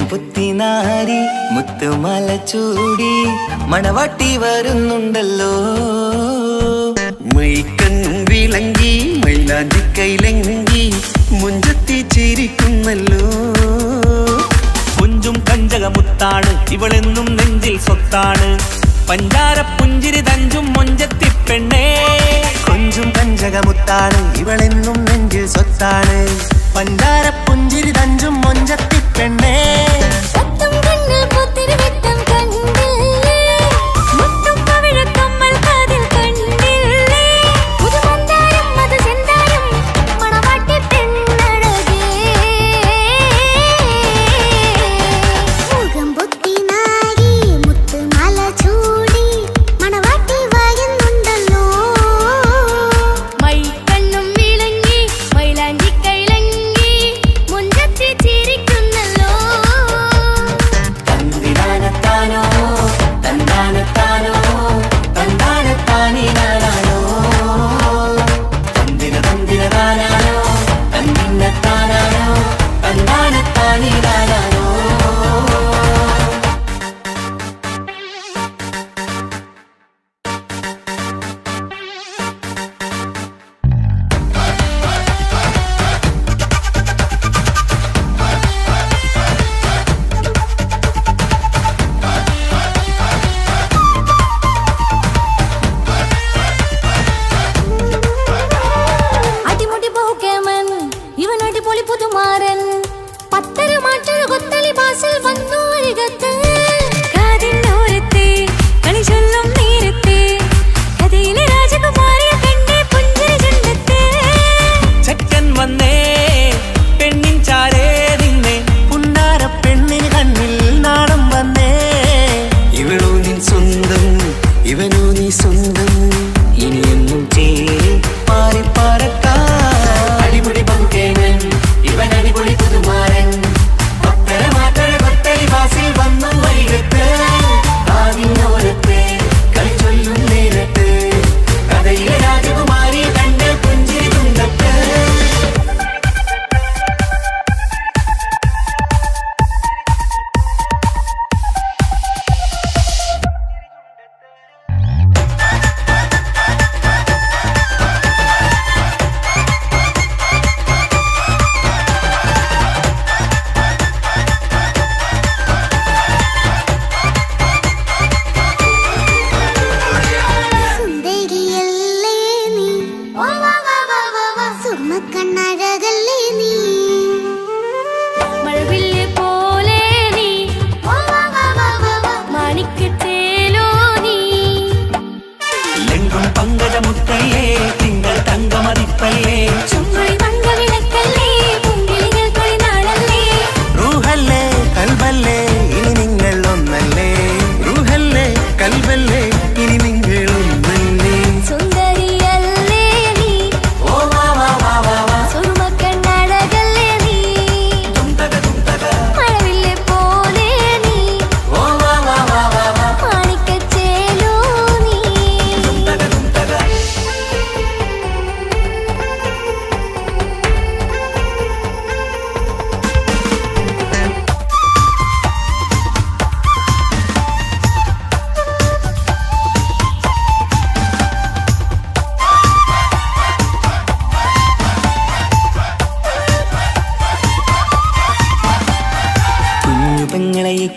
പുത്തിനാരി മുത്തുമല ചൂടി മണവാട്ടി വരുന്നുണ്ടല്ലോ. മൈക്കണ്ണും വിളങ്ങി മൈലാഞ്ചി കൈലങ്കി മുഞ്ചത്തി ചിരിക്കുന്നല്ലോ. കുഞ്ചും കഞ്ചകമുത്താണ് ഇവളെന്നും നെഞ്ചിൽ സ്വത്താണ്. പഞ്ചാര പുഞ്ചിരി തഞ്ചും മൊഞ്ചത്തി പെണ്ണേ. കൊഞ്ചും കഞ്ചകമുത്താണ് ഇവളെന്നും നെഞ്ചിൽ സ്വത്താണ്. പഞ്ചാര പുഞ്ചിരി തഞ്ചും മൊഞ്ചത്തി പെണ്ണേ.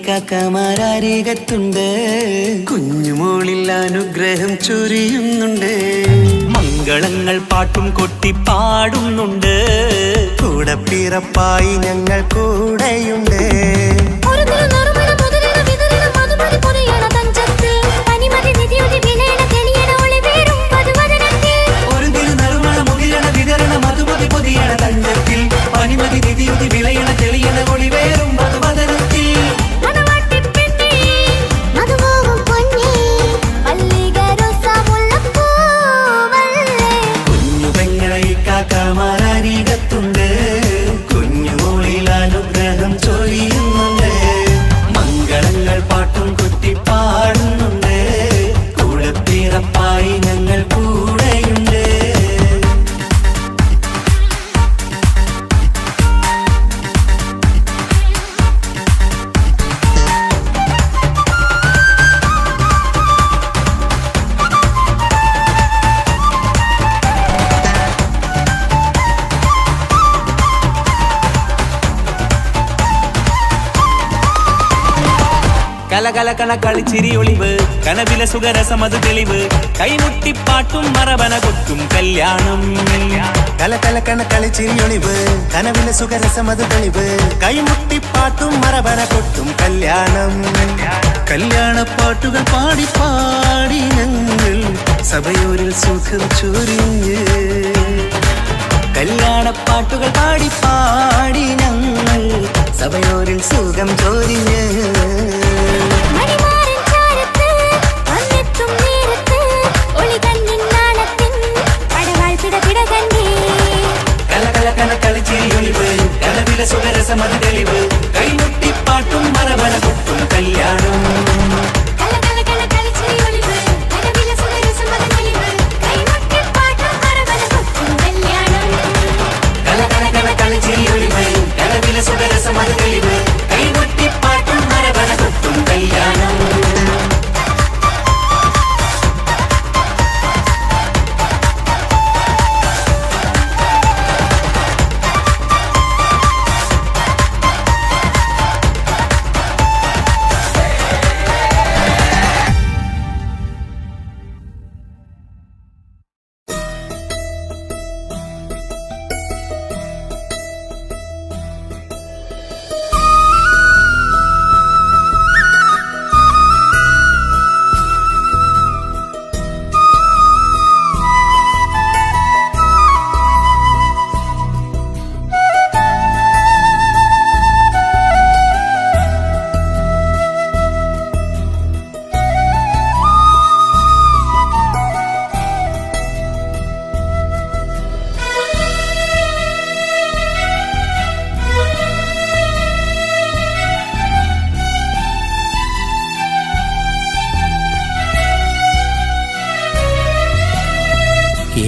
കാക്കമാരരികത്തുണ്ട്. കുഞ്ഞുമോളിൽ അനുഗ്രഹം ചൊരിയുന്നുണ്ട്. മംഗളങ്ങൾ പാട്ടും കൊട്ടി പാടുന്നുണ്ട്. കൂടെ പിറപ്പായി ഞങ്ങൾ കൂടെയുണ്ട്. വിളയണ തെളിയണ ഒളിവേറും കലകലകണ കളിച്ചിരി ഒളിവ് കനവില സുഖരസമത് തെളിവ് കൈമുട്ടിപ്പാട്ടും മറവന കൊട്ടും കല്യാണം കലകലകണ കളിച്ചിരിയൊളിവ് കനവിലെ സുഖരസമത് തെളിവ് കൈമുട്ടിപ്പാട്ടും മറവന കൊട്ടും കല്യാണം കല്യാണപ്പാട്ടുകൾ പാടി പാടി ഞങ്ങൾ സഭയോരിൽ സുഖം ചൊരിഞ്ഞ് കല്യാണപ്പാട്ടുകൾ പാടി പാടി ഞങ്ങൾ സഭയോരിൽ സുഖം ചൊരിഞ്ഞ് കളിച്ചിരിയൊളിവ് കനവിലെ സുഖരസമത് തെളിവ് കൈമുട്ടിപ്പാട്ടും മറവന കൊട്ടും കല്യാണം കളിച്ചിരിയൊളിവ് കനവിലെ സുഖരസമത് തെളിവ് കൈമുട്ടിപ്പാട്ടും മറവന കൊട്ടും കല്യാണം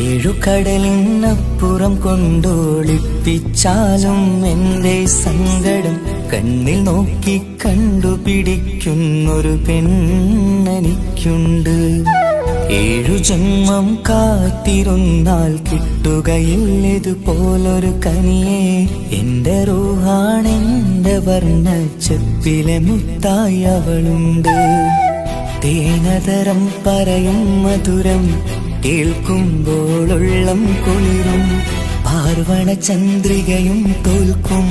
ഏഴുകടലിനപ്പുറം കൊണ്ടോളിപ്പിച്ചാലും എൻ്റെ സങ്കടം കണ്ണിൽ നോക്കി കണ്ടുപിടിക്കുന്നൊരു പെണ്ണെനിക്കുണ്ട്. 7 ജന്മം കാത്തിരുന്നാൽ കിട്ടുകയില്ലതുപോലൊരു കനിയെ. എൻ്റെ റൂഹാണെൻ്റെ വർണ്ണച്ചെപ്പിലെ മുത്തായി അവളുണ്ട്. തേനതരം പറയും മധുരം കേൾക്കുമ്പോളുള്ളം കുളിരും. പാർവണ ചന്ദ്രികയും തോൽക്കും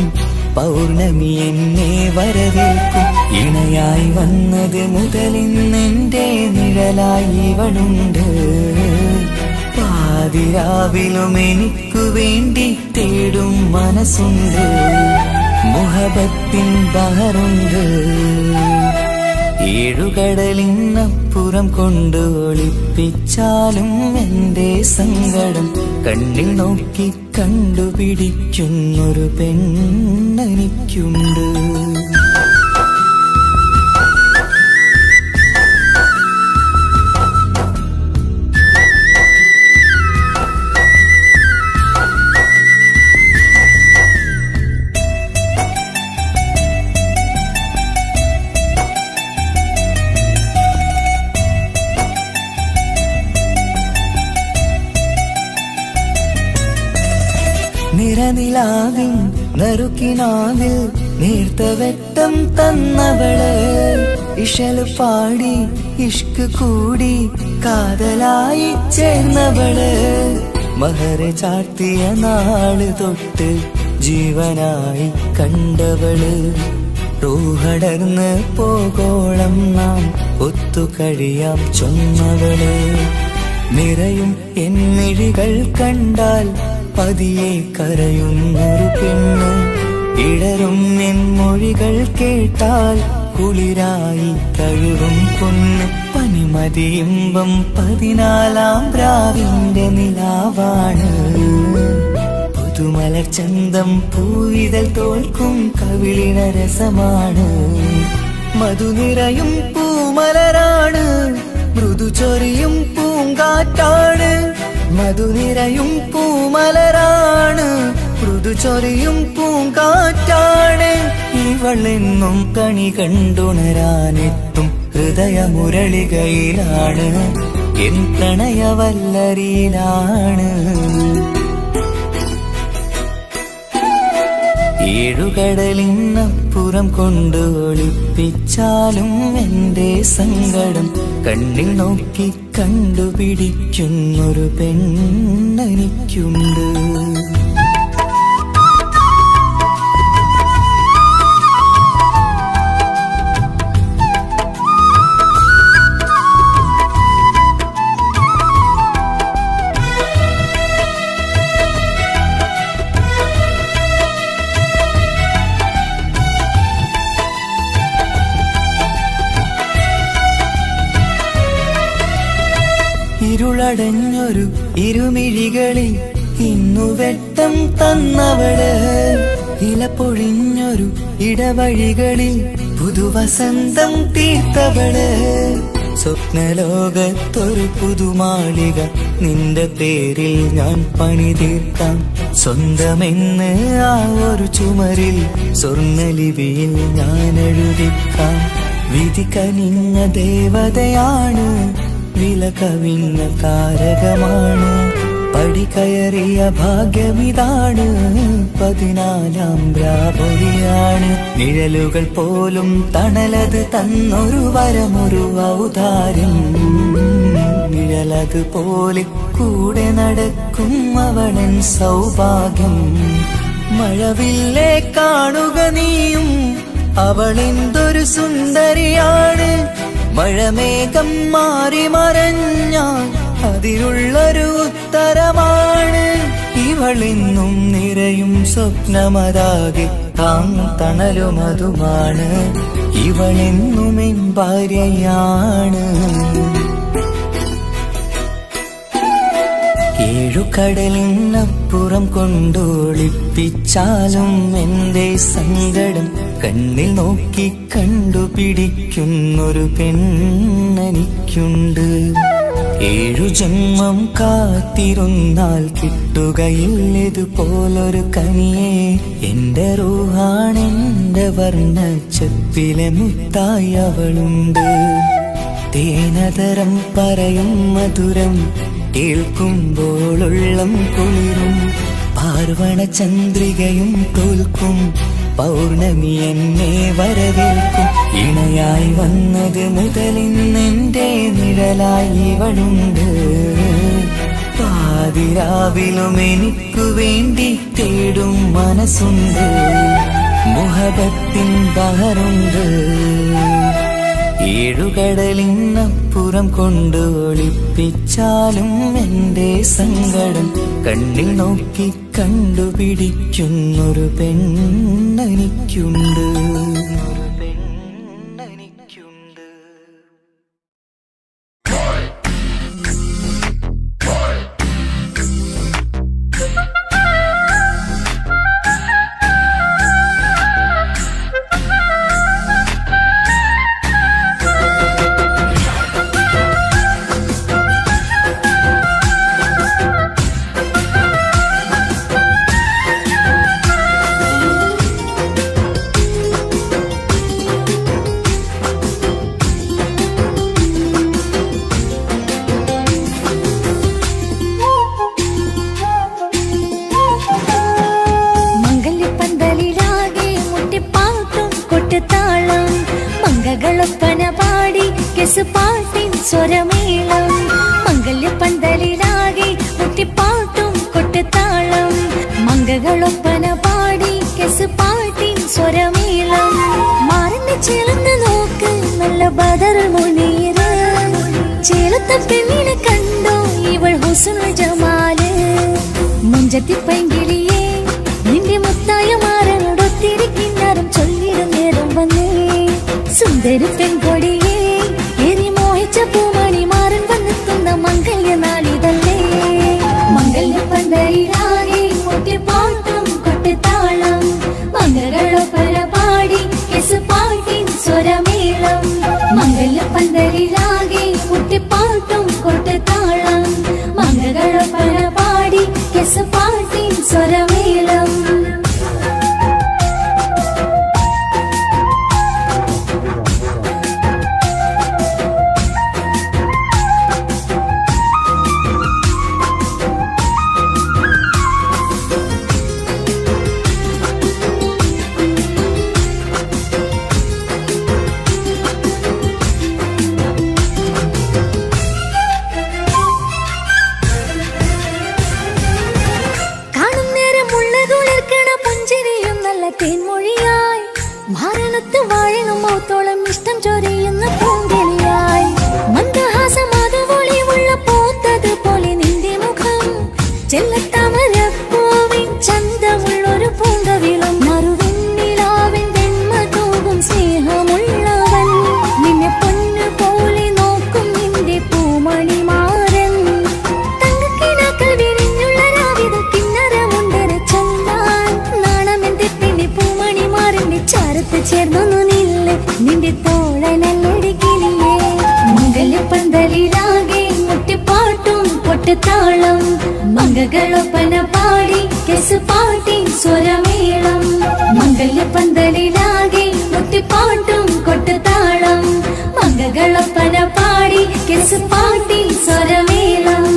പൗർണമി എന്നെ വരവേൽക്കും. ഇണയായി വന്നത് മുതലിന്നെൻ്റെ നിഴലായി ഇവളുണ്ട്. പാതിരാവിലും എനിക്കു വേണ്ടി തേടും മനസ്സുണ്ട്. മുഹബത്തിൻ ബഹറുണ്ട്. 7 കടലിനപ്പുറം കൊണ്ട് ഒളിപ്പിച്ചാലും എൻ്റെ സങ്കടം കണ്ണിൽ നോക്കി കണ്ടുപിടിക്കുന്നൊരു പെണ്ണെനിക്കുണ്ട്. നിറനിലാവിൻ നറുക്കിനാവിൽ നേർത്ത വെട്ടം തന്നവള്. ഇശല് പാടി ഇഷ്ക് കൂടി കാതലായി ചേർന്നവള്. മഹർ ചാർത്തിയ നാള് തൊട്ട് ജീവനായി കണ്ടവള്. റൂഹടർന്ന് പോകോളം നാം ഒത്തുകഴിയാം ചൊന്നവള്. നിറയും എന്നിഴികൾ കണ്ടാൽ പതിയെ കരയുന്നൊരു പെണ്ണ്. ഇടറും എൻ മൊഴികൾ കേട്ടാൽ കുളിരായി തഴുകും പൊന്ന്. പനിമതിയിമ്പം 14-ാം പ്രാവിന്റെ നിലാവാണ്. പുതുമലർ ചന്തം പൂവിതൽ തോൽക്കും കവിളിന രസമാണ്. മധുനിറയും പൂമലരാണ്. മൃദു ചൊരിയും പൂങ്കാറ്റാണ്. മധുനിറയും പൂമലരാണ്. മൃദു ചൊരിയും പൂങ്കാറ്റാണ്. ഇവളെന്നും കണി കണ്ടുണരാനെത്തും ഹൃദയമുരളികയിലാണ്. എൻ പ്രണയവല്ലരിയിലാണ്. ഏഴുകടലിനപ്പുറം കൊണ്ട് ഒളിപ്പിച്ചാലും എന്റെ സങ്കടം കണ്ണിൽ നോക്കി കണ്ടുപിടിക്കുന്നൊരു പെണ്ണെനിക്കുണ്ട്. ഇരുളടഞ്ഞൊരു ഇരുമിഴികളിൽ ഇന്നു വെട്ടം തന്നവള്, ഇല പൊഴിഞ്ഞൊരു ഇടവഴികളിൽ പുതുവസന്തം തീർത്തവള്. സ്വപ്നലോകത്തൊരു പുതുമാളിക നിന്റെ പേരിൽ ഞാൻ പണി തീർക്കാം. സ്വന്തമെന്ന് ആ ഒരു ചുമരിൽ സ്വർണ്ണലിപിയിൽ ഞാൻ എഴുതിക്കാം. വിധി കനിഞ്ഞ ദേവതയാണ്, വില കവിഞ്ഞ താരകമാണ്. പടി കയറിയ ഭാഗ്യമിതാണ്, 14ാം രാപൊലിയാണ്. നിഴലുകൾ പോലും തണലത് തന്നൊരു വരമൊരു ഔദാര്യം. നിഴലത് പോലെ കൂടെ നടക്കും അവളൻ സൗഭാഗ്യം. മഴവില്ലേ കാണുക നീയും, അവളെന്തൊരു സുന്ദരിയാണ്. മഴമേഘം മാറി മറഞ്ഞാൽ അതിലുള്ളൊരു ഉത്തരമാണ്. ഇവളെന്നും നിറയും സ്വപ്നമതാകെ തണലുമതുമാണ്. ഇവളെന്നും എൻ ഭാര്യയാണ്. ഏഴുകടലിനപ്പുറം കൊണ്ടൊളിപ്പിച്ചാലും എന്റെ സങ്കടം കണ്ണിൽ നോക്കി കണ്ടുപിടിക്കുന്നൊരു പെണ്ണെനിക്കുണ്ട്. 7 ജന്മം കാത്തിരുന്നാൽ കിട്ടുകയില്ലതുപോലൊരു കനിയെ. എന്റെ റൂഹാണെന്റെ വർണ്ണച്ചപ്പിലെ മുത്തായി അവളുണ്ട്. തേനതരം പറയും മധുരം കേൾക്കുമ്പോളുള്ളം കുളിരും. പാർവണ ചന്ദ്രികയും തോൽക്കും, പൗർണമി എന്നെ വരവേൽക്കും. ഇണയായി വന്നത് മുതലിന്നെന്റെ നിഴലായി ഇവളുണ്ട്. പാതിരാവിലും എനിക്കു വേണ്ടി തേടും മനസ്സുണ്ട്. മുഹബത്തിൻ ബഹറുണ്ട്. ഏഴുകടലിനപ്പുറം കൊണ്ട് ഒളിപ്പിച്ചാലും എന്റെ സങ്കടം കണ്ണിൽ നോക്കി കണ്ടുപിടിക്കുന്നൊരു പെണ്ണെനിക്കുണ്ട്. പാട്ടിൻ സ്വരമേളം മംഗല്യപ്പന്തലിലാകെ മുട്ടിപ്പാട്ടും കൊട്ടുതാളം. മംഗകളൊപ്പന പാടി കെസ് പാട്ടിൻ സ്വരമേളം. മാറിന്റെ ചേലന്ന് നോക്ക് നല്ല ബദർ മുനീറ്. ചേലത്തെ പെണ്ണിനെ കണ്ടോ ഇവൾ ഹുസ്നുൽ ജമാല്. മുഞ്ചത്തി പൈങ്കിളിയെ നിന്റെ മുത്തായ മാറനോടൊത്തിരിക്കിന്നാരം ചൊല്ലിടും നേരം വന്നേ. സുന്ദരി പെൺകൊടിയെ പൂമണി മാറൻ വന്നെത്തുന്ന മംഗല്യ നാളിതല്ലേ. മംഗല്യപ്പന്തലിലാകെ മുട്ടിപ്പാട്ടും കൊട്ടുതാളം. മംഗളൊപ്പന പാടി കെസ് പാട്ടിൻ സ്വരമേളം. മംഗല്യപ്പന്തലിലാകെ മുട്ടിപ്പാട്ടും കൊട്ടുതാളം. മംഗളൊപ്പന പാടി കെസ് പാട്ടിൻ സ്വരമേളം. മരണത്ത് വാഴണം മൗത്തോളം ഇഷ്ടം ചൊരിയുന്ന പൂങ്കിളിയായി മന്ദഹാസം അതുപൊളിയുള്ള പൂത്തത് പോലെ നിന്റെ മുഖം ചെല്ലത്താമരപ്പൂവിൻ ചന്തമുള്ളൊരു പൂങ്കവിളും മറുവെണ്ണിലാവിൻ വെണ്മ തൂകും സ്നേഹമുള്ളവൻ നിന്നെ പൊന്നു പോലെ നോക്കും നിന്റെ പൂമണിമാരൻ തങ്കക്കിനാക്കൾ വിരിഞ്ഞുള്ള രാവിലെ കിന്നരമുണ്ടര ചൊല്ലാൻ നാണമെന്റെ പെണ്ണെ പൂമണിമാരന്റെ ചാരത്ത് ചേർന്നൊന്നു നില്ല് നിന്റെ തോഴനല്ലടി കിളിയേ മംഗല്യപ്പന്തലിലാകെ മുട്ടിപ്പാട്ടും കൊട്ടുതാളം മംഗകളൊപ്പന പാടി കെസ് പാട്ടി സ്വരമേളം മംഗല്യപ്പന്തലിലാകെ മുട്ടിപ്പാട്ടും കൊട്ടുതാളം മംഗകളൊപ്പന പാടി കെസ് പാട്ടി സ്വരമേളം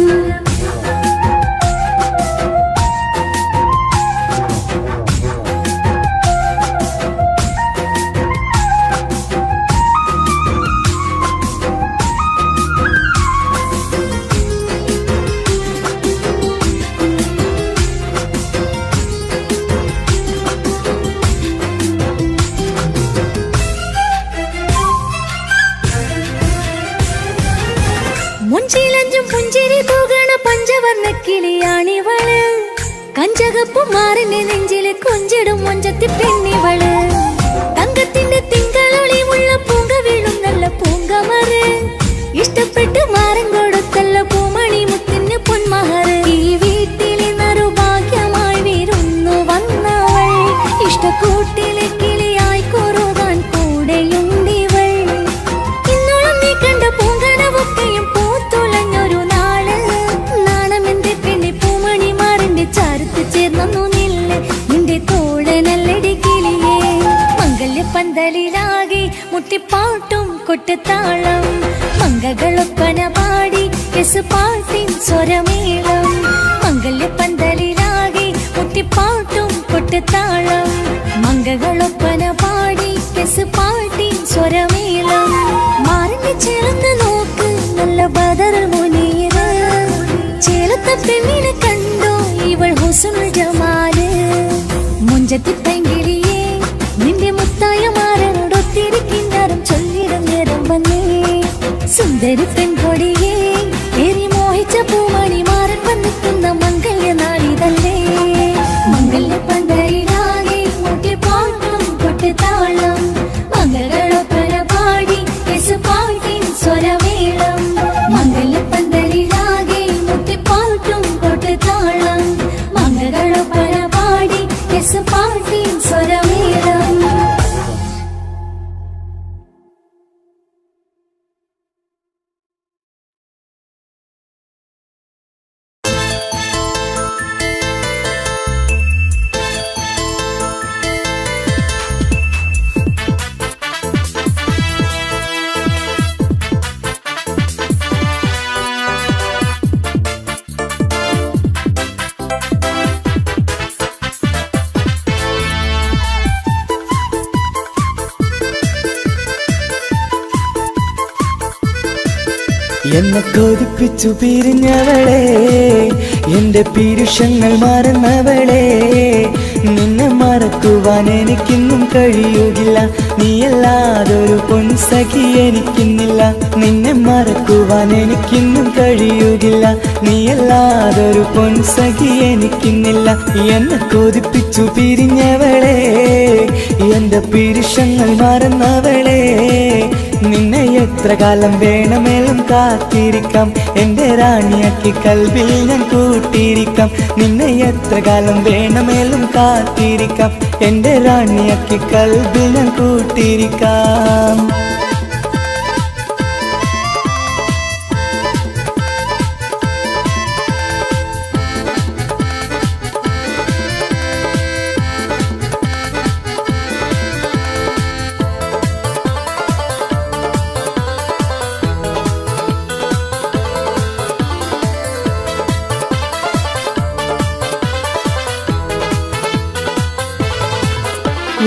മുഞ്ചിലഞ്ചും പുഞ്ചിരി തൂകണ പഞ്ചവർണ്ണ കിളിയാണിവള് കഞ്ചകപ്പുമാറിന്റെ നെഞ്ചില് കൊഞ്ചിടും മൊഞ്ചത്തി പെണ്ണിവള് തങ്കത്തിന്റെ തിങ്കളൊളിവുള്ള പൂങ്ക വീഴും നല്ല പൂങ്കമറ് ഇഷ്ടപ്പെട്ട് മാറൻ കൊടുത്തല്ല പൂമണി മുത്തിന് പൊന്മഹറ് ഈ വീട്ടിലെ നറുഭാഗ്യമായി വീരുന്നു വന്നവൾ ഇഷ്ടക്കൂട്ടിലെ കിളിയായി കുറുകാൻ കൂടെയുണ്ടിവൾ ഇന്നോളം നീ കണ്ട പൂങ്കനവൊക്കെയും പൂത്തുലഞ്ഞൊരു നാള് നാണമെന്റെ പെണ്ണെ പൂമണിമാറിന്റെ ചാരത്ത് ചേർന്നു നില്ല് നിന്റെ തോഴനല്ലടി കിളിയേ മംഗല്യപ്പന്തലിലാകെ മുട്ടിപ്പാട്ടും കൊട്ടുതാളം മംഗകളൊപ്പന പാടി കെസ് പാട്ടിൻ സ്വരമേളം മംഗല്യപ്പന്തലിലാകെ മുട്ടിപ്പാട്ടും കൊട്ടുതാളം മംഗകളൊപ്പന പാടി കെസ് പാട്ടിൻ സ്വരമേളം മാറിന്റെ ചേർന്ന് നോക്ക് നല്ല ബദറുൽ മുനീറ് ചേലത്തെ പെണ്ണിനെ കണ്ടോ ഇവൾ ഹുസ്നുൽ ജമാല് മുഞ്ചത്തി പെങ്കിളിയേ നിന്റെ മുത്തായ മാറനോടൊത്തിരിക്കിന്നാരും ചൊല്ലിടും നേരം വന്നേ സുന്ദരി പെൺകൊടിയേ ഏറി മോഹിച്ച പൂമണി മാറൻ വന്നെത്തുന്ന മംഗല്യ നാളിതല്ലേ മംഗല്യ പന്തലിലാകെ മുട്ടിപ്പാട്ടും കൊട്ടുതാളം മംഗളൊപ്പന പാടി കെസ് പാട്ടിൻ സ്വരമേളം മംഗല്യ പന്തലിലാകെ മുട്ടിപ്പാട്ടും കൊട്ടുതാളം മംഗളൊപ്പന പാടി കെസ് പാട്ടിൻ സ്വരമേളം എന്നെ കൊതിപ്പിച്ചു പിരിഞ്ഞവളെ എന്റെ പീരുഷങ്ങൾ മറന്നവളെ നിന്നെ മറക്കുവാൻ എനിക്കിന്നും കഴിയുകില്ല നീയല്ലാതൊരു പൊൻസഖി എനിക്കിന്നില്ല നിന്നെ മറക്കുവാൻ എനിക്കിന്നും കഴിയുകില്ല നീയല്ലാതൊരു പൊൻസഖി എനിക്കിന്നില്ല എന്നെ കൊതിപ്പിച്ചു പിരിഞ്ഞവളെ എന്റെ പീരുഷങ്ങൾ മറന്നവളെ നിന്നെ എത്ര കാലം വേണമെങ്കിലും കാത്തിരിക്കാം എന്റെ റാണിയാക്കി കൽവിൽ ഞാൻ കൂട്ടിയിരിക്കാം നിന്നെ എത്ര കാലം വേണമെങ്കിലും കാത്തിരിക്കാം എന്റെ റാണിയാക്കി കൽവിൽ ഞാൻ കൂട്ടിയിരിക്കാം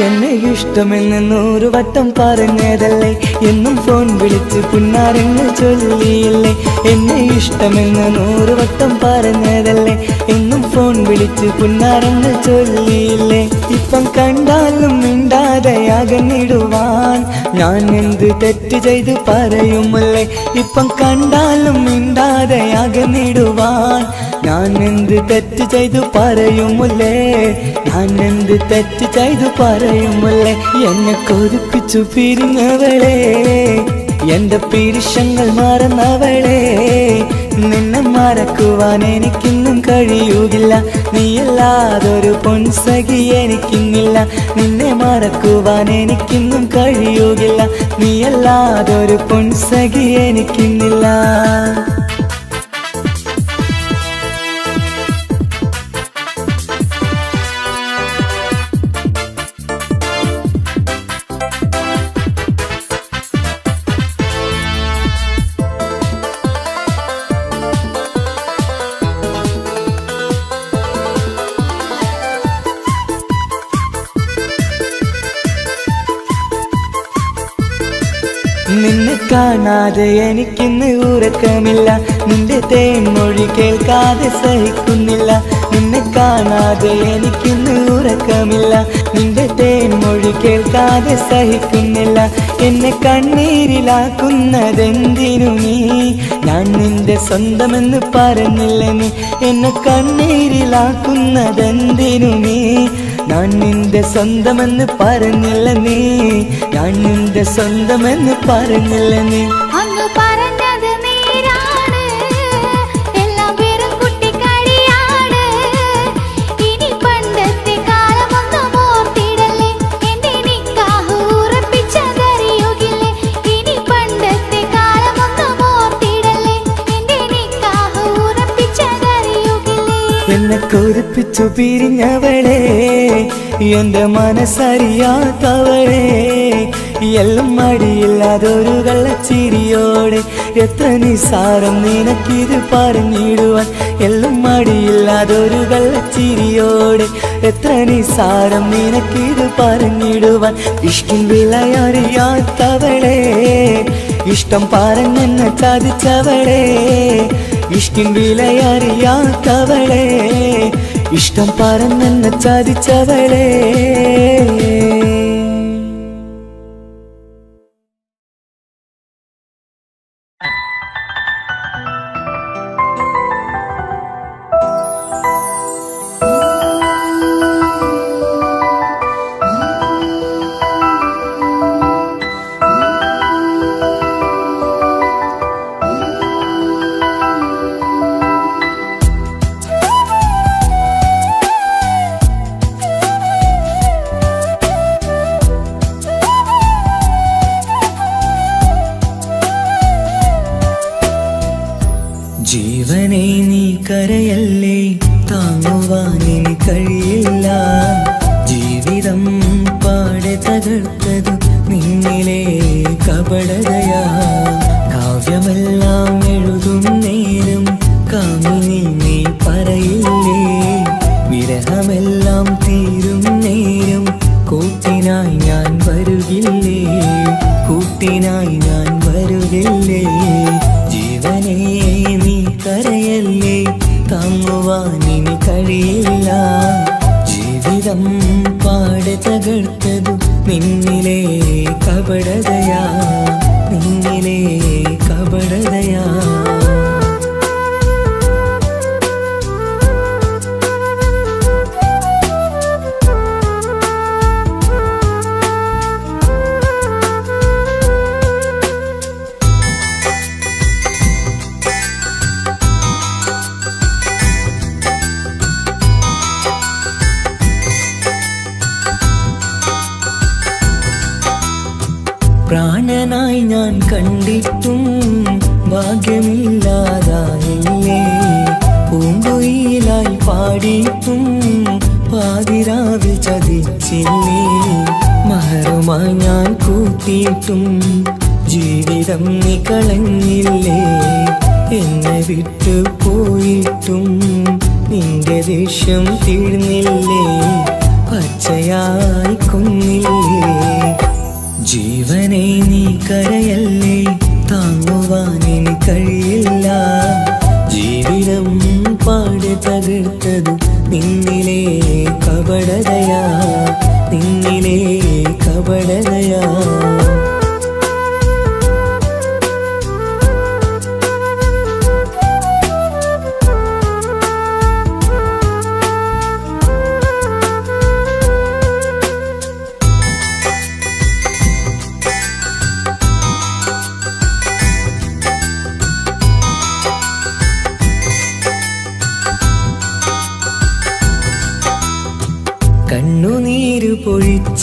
എന്നെ ഇഷ്ടമെന്ന് 100 വട്ടം പറഞ്ഞതല്ലേ എന്നും ഫോൺ വിളിച്ച് പുന്നാരങ്ങൾ ചൊല്ലിയില്ലേ എന്നെ ഇഷ്ടമെന്ന് 100 വട്ടം പറഞ്ഞതല്ലേ എന്നും ഫോൺ വിളിച്ച് പുന്നാരങ്ങൾ ചൊല്ലിയില്ലേ ഇപ്പം കണ്ടാലും മിണ്ടാതെയാ അകന്നിടുവാൻ ഞാൻ എന്ത് തെറ്റ് ചെയ്ത് പറയുമല്ലേ ഇപ്പം കണ്ടാലും മിണ്ടാതെ അകന്നിടുവാൻ ഞാൻ എന്ത് തെറ്റ് ചെയ്തു പറയുമല്ലേ ഞാൻ എന്ത് തെറ്റ് ചെയ്തു പറയുമല്ലേ എന്നെ കൊതിപ്പിച്ചു പിരിഞ്ഞവളെ എന്റെ പിരിശങ്ങൾ മറന്നവളെ നിന്നെ മറക്കുവാൻ എനിക്കിന്നും കഴിയുകില്ല നീയല്ലാതൊരു പൊൻസഖി എനിക്കിന്നില്ല നിന്നെ മറക്കുവാൻ എനിക്കിന്നും കഴിയുകില്ല നീയല്ലാതൊരു പൊൻസഖി എനിക്കിന്നില്ല നിന്നെ കാണാതെ എനിക്കിന്ന് ഉറക്കമില്ല നിന്റെ തേൻമൊഴി കേൾക്കാതെ സഹിക്കുന്നില്ല നിന്നെ കാണാതെ എനിക്കിന്ന് ഉറക്കമില്ല നിന്റെ തേൻമൊഴി കേൾക്കാതെ സഹിക്കുന്നില്ല എന്നെ കണ്ണീരിലാക്കുന്നതെന്തിനു നീ ഞാൻ നിന്റെ സ്വന്തമെന്ന് പറഞ്ഞില്ല നീ എന്നെ കണ്ണീരിലാക്കുന്നതെന്തിനു നീ ഞാൻ നിന്റെ സ്വന്തമെന്ന് പറഞ്ഞില്ല നീ ഞാൻ നിന്റെ സ്വന്തമെന്ന് പറഞ്ഞില്ല നീ അങ്ങ് പറഞ്ഞത് നേരാണ് എല്ലാം വെറും കുട്ടിക്കളിയാണ് ഇനി പണ്ടത്തെ കാലമൊന്നും ഓർത്തിടല്ലേ എന്റെ നിക്കാഹ് ഉറപ്പിച്ചതറിയുകില്ലേ ഇനി പണ്ടത്തെ കാലമൊന്നും ഓർത്തിടല്ലേ എന്റെ നിക്കാഹ് ഉറപ്പിച്ചതറിയുകില്ലേ എന്നെ കൊതിപ്പിച്ചു പിരിഞ്ഞവളെ എന്റെ മനസ്സറിയാത്തവളെ എല്ലാം മടിയില്ലാതൊരു കള്ളച്ചിരിയോടെ എത്ര നിസാരം നിനക്കിത് പറഞ്ഞിടുവാൻ എല്ലാം മടിയില്ലാതൊരു കള്ളച്ചിരിയോടെ എത്ര നിസാരം നിനക്കിത് പറഞ്ഞിടുവാൻ ഇഷ്ടം വിലയറിയാത്തവളെ ഇഷ്ടം പറഞ്ഞെന്നെ ചതിച്ചവളെ ഇഷ്ടം വിലയറിയാത്തവളെ ഇഷ്ടം പറഞ്ഞെന്നെ ചതിച്ചവളെ ജീവനെ നീ കരയല്ലേ താങ്ങുവാനിനി കഴിയില്ല ജീവിതം പാടെ തകർത്തതു നിന്നിലെ കപടതയാ കാവ്യമെല്ലാം എഴുതും നേരം കാമിനി നീ പറയില്ലേ വിരഹമെല്ലാം തീരും നേരം കൂട്ടിനായി ഞാൻ വരുകില്ലേ കൂട്ടിനായി ഞാൻ വരുകില്ലേ ജീവനേ നീ കരയല്ലേ താങ്ങുവാനിനി കഴിയില്ല ജീവിതം പാടെ തകർത്തതു നിന്നിലെ കപടതയാ നിന്നിലെ കപടതയാ പ്രാണനായി ഞാൻ കണ്ടിട്ടും ഭാഗ്യമില്ലാതായില്ലേ പൂങ്കുയിലായി പാടിയിട്ടും പാതിരാവിൽ ചതിച്ചില്ലേ മഹറുമായി ഞാൻ കൂട്ടിയിട്ടും ജീവിതം നീ കളഞ്ഞില്ലേ എന്നെ വിട്ടു പോയിട്ടും നിന്റെ ദേഷ്യം തീർന്നില്ലേ പച്ചയായി കൊന്നില്ലേ ജീവനെ നീ കരയല്ലേ താങ്ങുവാനിനി കഴിയില്ല ജീവിതം പാടെ തകർത്തതു നിന്നിലെ കപടതയാ നിന്നിലെ കപട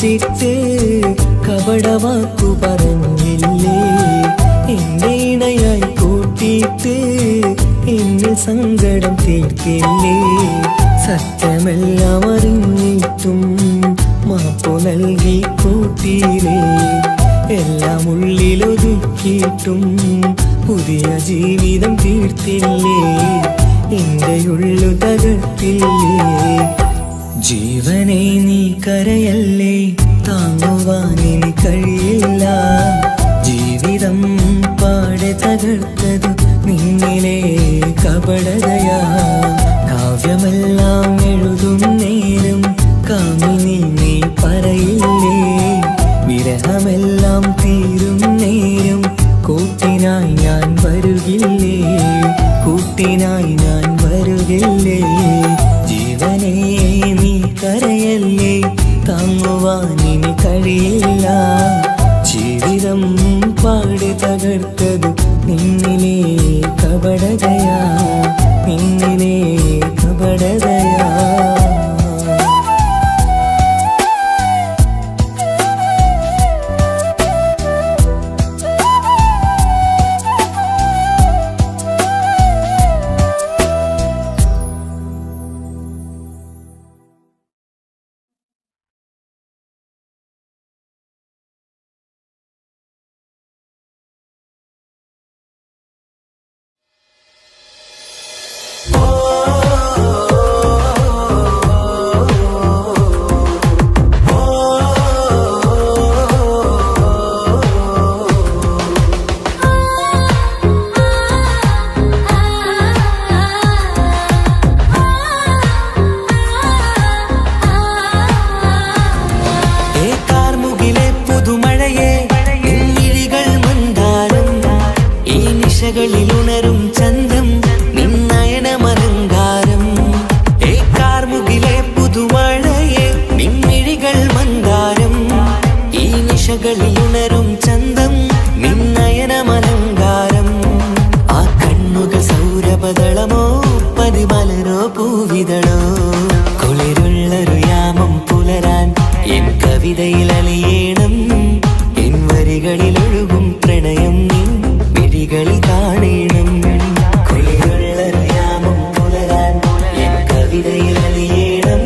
വിളിച്ചിട്ട് കപടവാക്കു പറഞ്ഞില്ലേ, എന്റെ ഇണയായി കൂട്ടിയിട്ട് എന്നിൽ സങ്കടം തീർത്തില്ലേ. സത്യമെല്ലാം അറിഞ്ഞിട്ടും മാപ്പു നൽകി കൂട്ടിയില്ലേ, എല്ലാം ഉള്ളിലൊതുക്കിയിട്ടും പുതിയ ജീവിതം തീർത്തില്ലേ, എന്റെ ഉള്ളു തകർത്തില്ലേ. ജീവനെ നീ കരയല്ലേ, താങ്ങുവാനിനി കഴിയില്ല. ജീവിതം പാടെ തകർത്തത് നിന്നിലെ കപടതയാ. കാവ്യമെല്ലാം എഴുതും നേരം കാമിനി നീ പറയില്ലേ, വിരഹമെല്ലാം തീരും നേരം കൂട്ടിനായി ഞാൻ വരുകില്ലേ, കൂട്ടിനായി ഞാൻ വരുകില്ലേ. ജീവനെ നീ കരയല്ലേ, താങ്ങുവാനിനി കഴിയില്ല. ജീവിതം പാടി തകർത്തത് നിന്നിലെ കപടതയാ, നിന്നിലെ കപടതയാ. ിലുണരും ചന്തം നിന്നയനമലങ്കാരം. കാർമുകിലെ പുതുമഴയെ നിൻമിഴികൾ മന്ദാരം. ഈ നിശകളിലുണരും ചന്തം നിന്നയനമലങ്കാരം. ആ കണ്ണുകൾ സൗരഭദളമോ പതിമലരോ പൂവിതളോ. കുളിരുള്ളൊരു യാമം പുലരാൻ എൻ കവിതയിൽ അലിയേണം. എൻ വരികളിലൊഴുകും പ്രണയം നിൻ മിഴികളിൽ കാണണം. കുളിരുള്ളൊരു യാമം പുലരാൻ എൻ കവിതയിൽ അലിയേണം.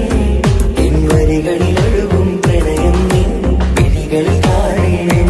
എൻ വരികളിലൊഴുകും പ്രണയം നിൻ മിഴികളിൽ കാണണം.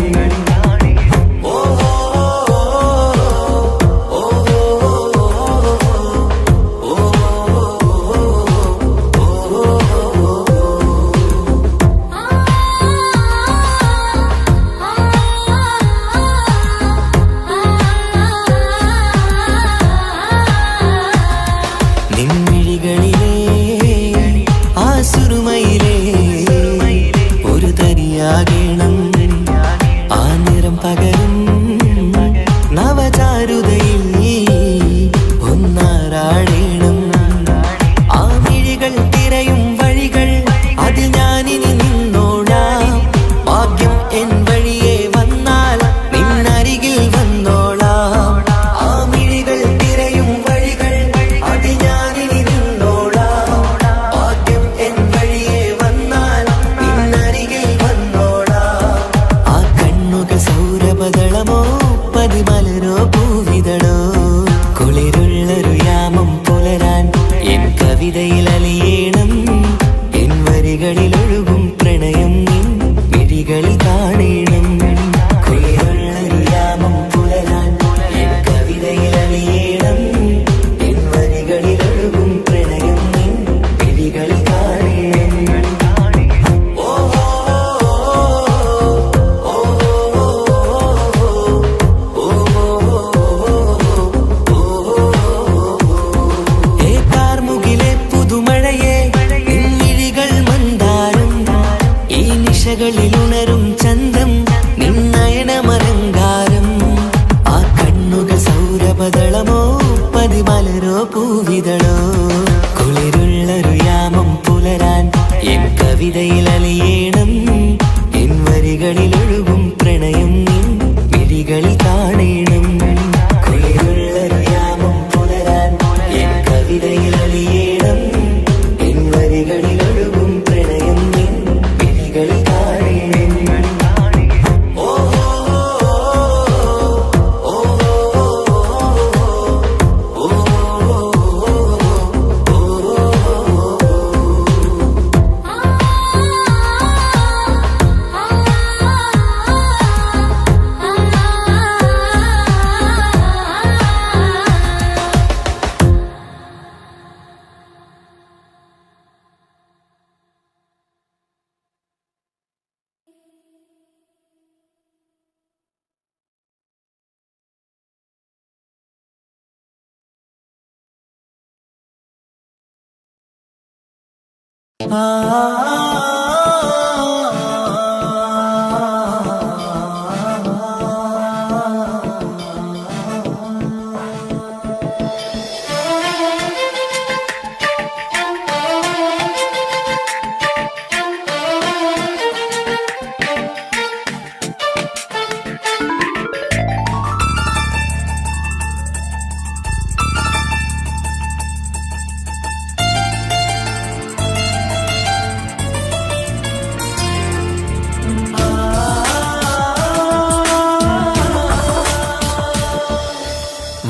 ിലുണരും ചന്തം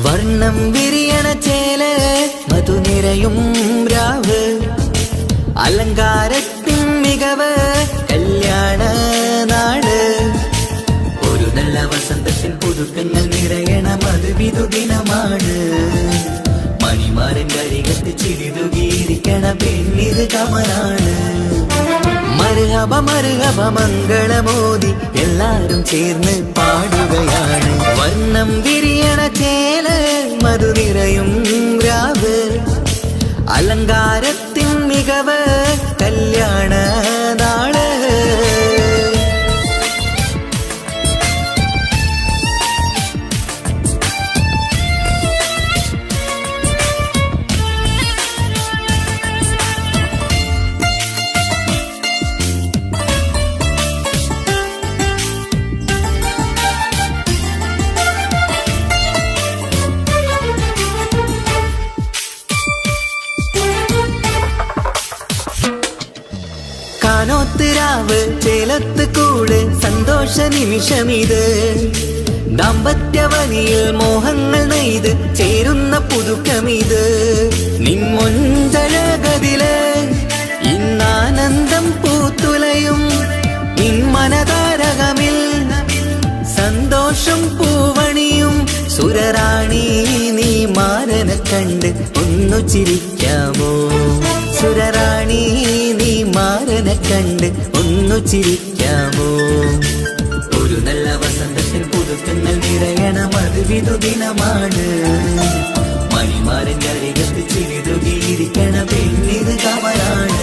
വർണ്ണം വിരിയണ ചേല് മധുനിരയും രാവ് അലങ്കാരത്തിൻ മികവ് കല്യാണ നാട് ഒരു നല്ല വസന്തത്തിൻ പുതുക്കങ്ങൾ നിറയണ മധുവിധു ദിനമാണ് മണിമാരൻ കരികത്ത് ചിരിതുകീരിക്കണ പെണ്ണിത് കമലാണ് മർഹബ മർഹബ മംഗളമോദി എല്ലാരും ചേർന്ന് പാടുകയാണ് വർണ്ണം വിരിയണ ചേല് മധുനിരയും രാവ് അലങ്കാരത്തിൻ മികവ് കല്യാണ നാള് കാനോത്തിരാവ് ചേലത്ത് കൂട് സന്തോഷ നിമിഷമിത് ദാമ്പത്യവനിയിൽ മോഹങ്ങൾ നെയ്ത് ചേരുന്ന പുതുക്കമിത് നിൻമൊഞ്ചഴകതില് ഇന്നാനന്ദം പൂത്തുലയും നിൻമനതാരകമിൽ സന്തോഷം പൂവണിയും സുരറാണി നീ മാരനെ കണ്ട് ഒന്നു ചിരിക്കാമോ സുരറാണി നീ മാരനെ കണ്ട് ഒന്നു ചിരിക്കാമോ ഒരു നല്ല വസന്തത്തിൽ പുതുക്കങ്ങൾ നിറയണ മധുവിധു ദിനമാണ് മണിമാരൻ കരികത്ത് ചിരിതുകീരിക്കണ പെണ്ണിത് കമലാണ്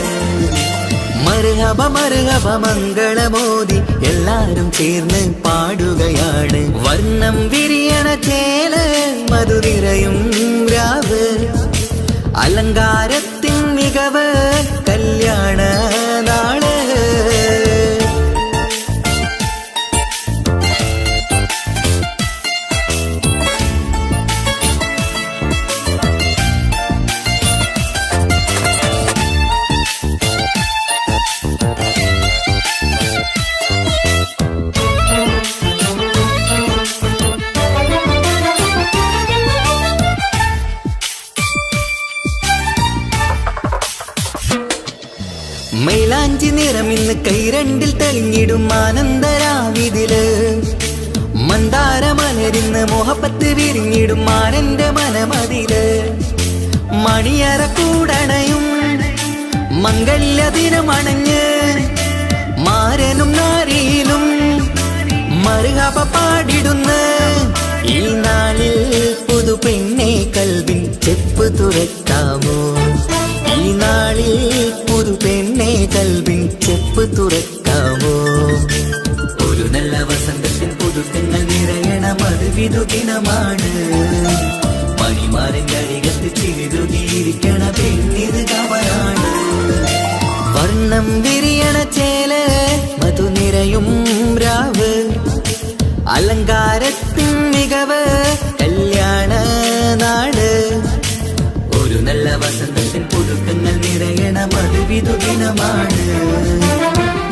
മർഹബ മർഹബ മംഗളമോദി എല്ലാരും ചേർന്ന് പാടുകയാണ് വർണ്ണം വിരിയണ ചേല് മധുനിരയും രാവ് അലങ്കാരത്തിൻ മികവ് കല്യാണ നാള് മൈലാഞ്ചി നിറമിന്ന് കൈരണ്ടിൽ തെളിഞ്ഞിടും ആനന്ദരാവിതില് മന്ദാരമലരിന്ന് മോഹപ്പത്ത് വിരിഞ്ഞിടും മാനന്റെ മനമതില് മണിയറ കൂടണയും മംഗല്യ ദിനമണഞ്ഞ് മാരനും നാരിയിലും മർഹബ പാടിടുന്ന ഈ നാളിൽ പുതു പെണ്ണെ കൽവിൻ ചെപ്പ് തുറക്കാമോ ഈ നാളിൽ പുതു പെണ്ണെ കൽവിൻ ചെപ്പ് തുറക്കാമോ ഒരു നല്ല വസന്തത്തിൽ പുതുക്കങ്ങൾ നിറയണ മധുവിധു ദിനമാണ് മണിമാരൻ കരികത്ത് ചിരിതുകീരിക്കണ പെണ്ണിത് കമലാണ് വർണ്ണം വിരിയണ ചേല് മധുനിരയും രാവ് അലങ്കാരത്തിൻ മികവ് കല്യാണ നാട് ഒരു നല്ല വസന്തത്തിൽ പുതുക്കങ്ങൾ നിറയണ മധുവിധു ദിനമാണ്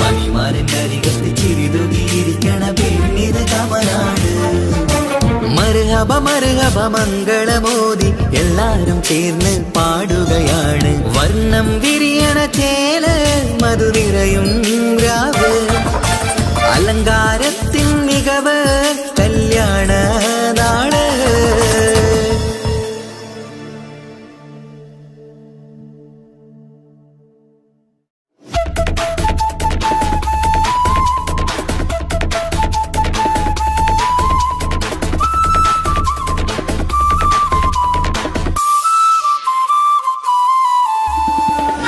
മണിമാരൻ കരികത്ത് ചിരിതുകീരിക്കണ പെണ്ണിത് കമലാണ് മർഹബ മർഹബ മംഗളമോദി എല്ലാരും ചേർന്ന് പാടുകയാണ് വർണ്ണം വിരിയണ ചേല് മധുനിരയും രാവ് അലങ്കാരത്തിൻ മികവ് കല്യാണ നാള്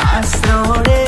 ആസ്രോടെ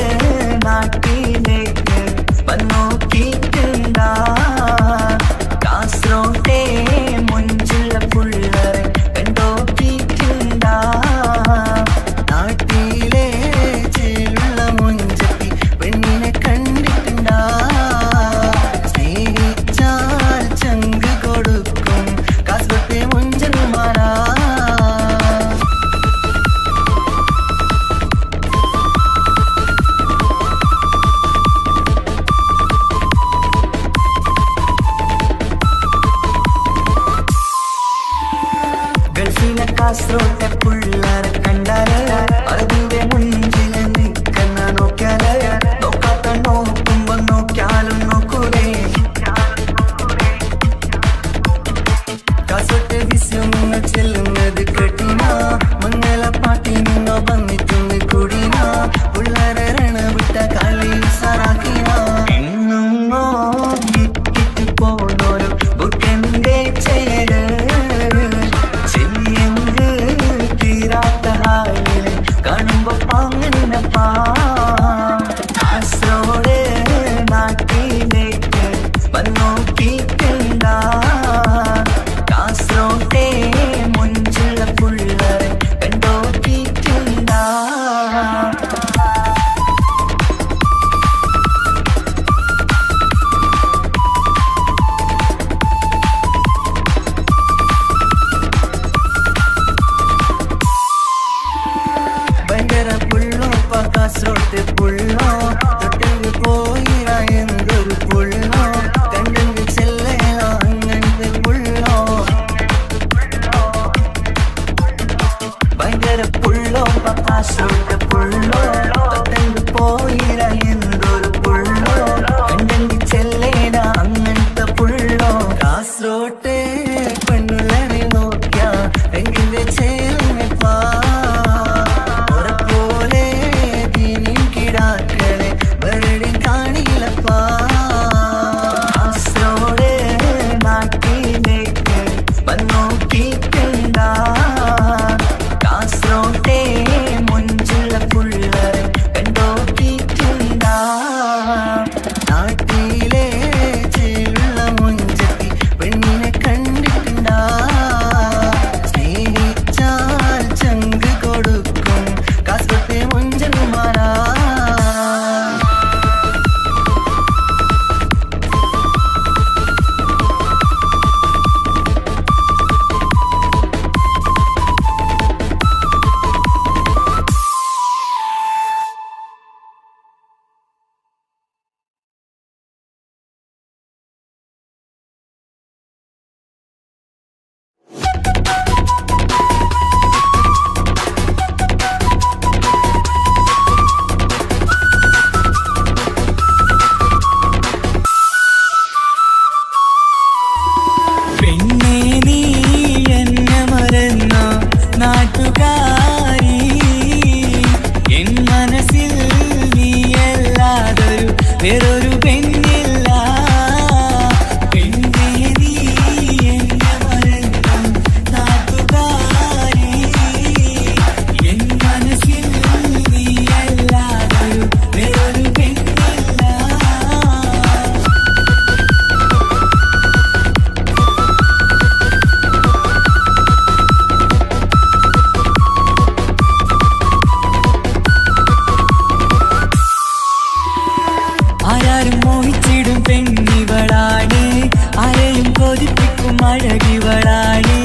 അഴകിവളാണി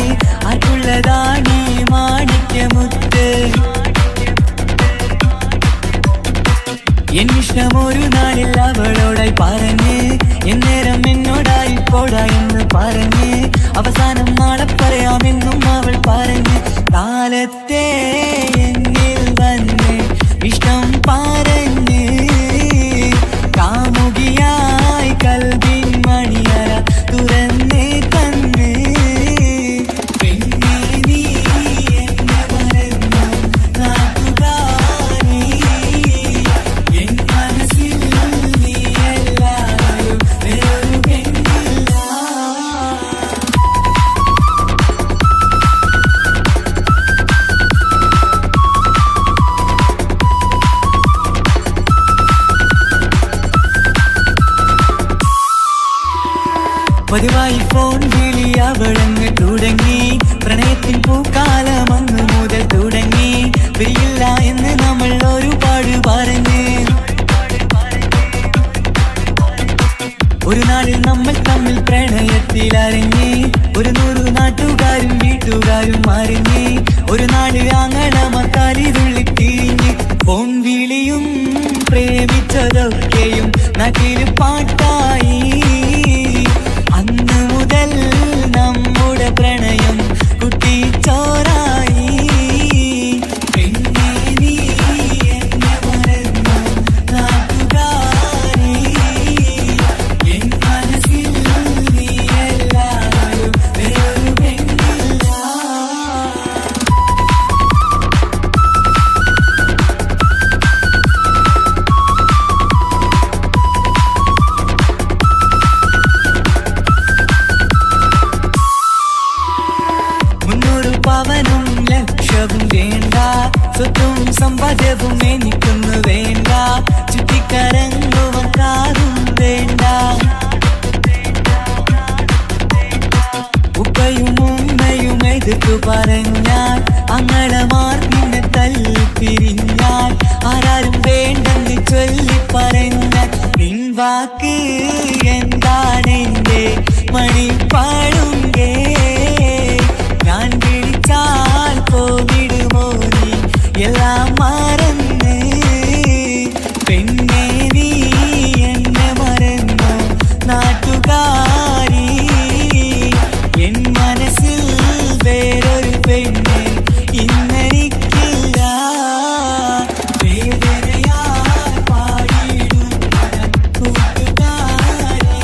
ആർക്കുള്ളതാണി മാണിക്യമുത്ത് എന്നിഷ്ടം ഒരു നാളിൽ അവളോടായി പറഞ്ഞ് എന്നേരം എന്നോടായി പോടാ എന്ന് പറഞ്ഞ് അവസാനം നാളെ പറയാമെന്നും അവൾ പറഞ്ഞ് കാലത്തെ എന്നിൽ വന്ന് ഇഷ്ടം പറഞ്ഞ് കാമുകിയായി കൽവിൻ മണിയറ തുറന്ന് തന്ന് പെണ്ണേ നീ എന്നെ മറന്നു നാട്ടുകാരി എൻ മനസ്സിൽ നീ എല്ലാവരും വേറൊരു പെണ്ണില്ല. പതിവായി ഫോൺ വിളി അവളങ്ങ് തുടങ്ങി പ്രണയത്തിൻ പൂക്കാലം അന്ന് മുതൽ തുടങ്ങി പിരിയില്ല എന്ന് നമ്മൾ ഒരുപാട് പറഞ്ഞ് ഒരു നാളിൽ നമ്മൾ തമ്മിൽ പ്രണയത്തിലറിഞ്ഞ് 100 നാട്ടുകാരും വീട്ടുകാരും അറിഞ്ഞ് ഒരു നാട് ആങ്ങളമക്കാലി തുള്ളിത്തിരിഞ്ഞ് ഫോൺ വിളിയും പ്രേമിച്ചതൊക്കെയും നാട്ടിൽ പാട്ടായി അന്ന് മുതൽ നമ്മുടെ പ്രണയം കുട്ടിച്ചോറായി പെണ്ണേ നീ എന്നെ മറന്നു നാട്ടുകാരി എൻ മനസ്സിൽ നീ എല്ലാവരും വേറൊരു പെണ്ണില്ല. പവനും ലക്ഷവും വേണ്ട സ്വത്തും സമ്പാദ്യവും എനിക്കൊന്നു വേണ്ട ചുറ്റിക്കറങ്ങുവാൻ കാറും വേണ്ട ഉപ്പയും ഉമ്മയും എതിർത്തു പറഞ്ഞാൽ അങ്ങളമാർ നിന്നെ തല്ലി പിരിഞ്ഞാൽ ആരാരും വേണ്ടെന്ന് ചൊല്ലി പറഞ്ഞാൽ നിൻ വാക്ക് എന്താണെന്റെ മണിപ്പാടുങ്കേ ഞാൻ വിളിച്ചാൽ പോവിടുമോ നീ എല്ലാം മറന്ന് പെണ്ണേ നീ എന്നെ മറന്നു നാട്ടുകാരി എൻ മനസ്സിൽ വേറൊരു പെണ്ണ് ഇന്നെനിക്കില്ല വേദനയാൽ പാടിയിടുന്ന കൂട്ടുകാരി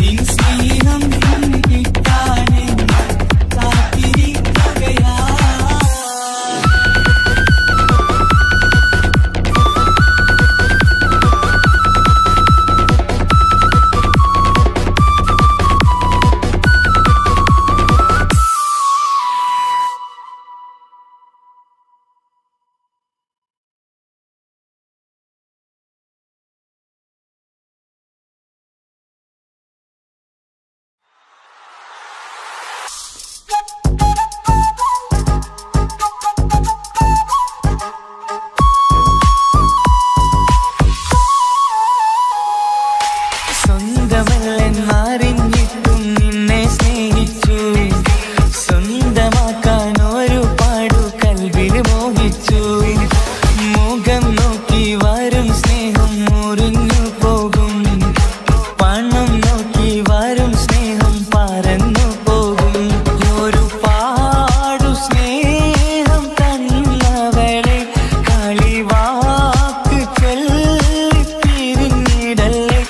നിൻ സ്നേഹം കിട്ടാനെ കാത്തിരിക്കുകയാ. സ്വന്തമല്ലെന്നറിഞ്ഞിട്ടും നിന്നെ സ്നേഹിച്ചു സ്വന്തമാക്കാൻ ഒരുപാടു കൽവിൽ മോഹിച്ചു മുഖം നോക്കി വരും സ്നേഹം മുറിഞ്ഞു പോകും പണം നോക്കി വരും സ്നേഹം പറന്നു പോകും ഒരുപാടു സ്നേഹം തന്നവളെ കളിവാക്ക് ചൊല്ലി പിരിഞ്ഞിടല്ലേ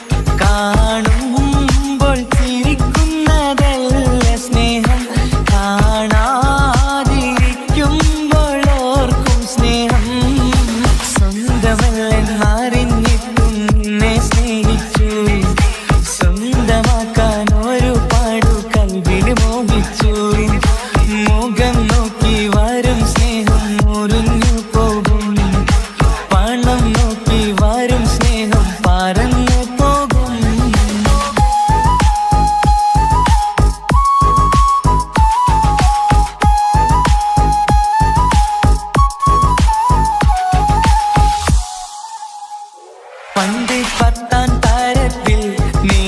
കാണുമ്പോൾ ചിരിക്കുന്നതല്ല സ്നേഹം കാണാതിരിക്കുമ്പോൾ ഓർക്കും സ്നേഹം സ്വന്തമല്ലെന്നറിഞ്ഞിട്ടും നിന്നെ സ്നേഹിച്ചു സ്വന്തമാക്കാൻ ഒരുപാടു കൽവിൽ മോഹിച്ചു മുഖം നോക്കി വരും സ്നേഹം മുറിഞ്ഞു പോകും പണം നോക്കി വരും സ്നേഹം പറന്നു പോകും. പണ്ട് 10ാം തരത്തിൽ നീ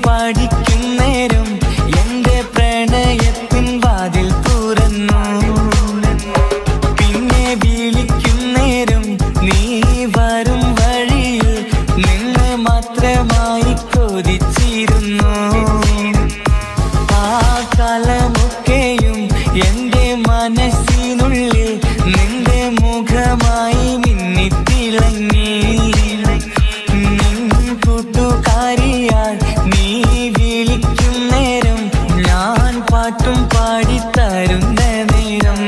പഠിക്കുന്നേരം എന്റെ പാട്ടും പാടിത്തരുന്ന നേരം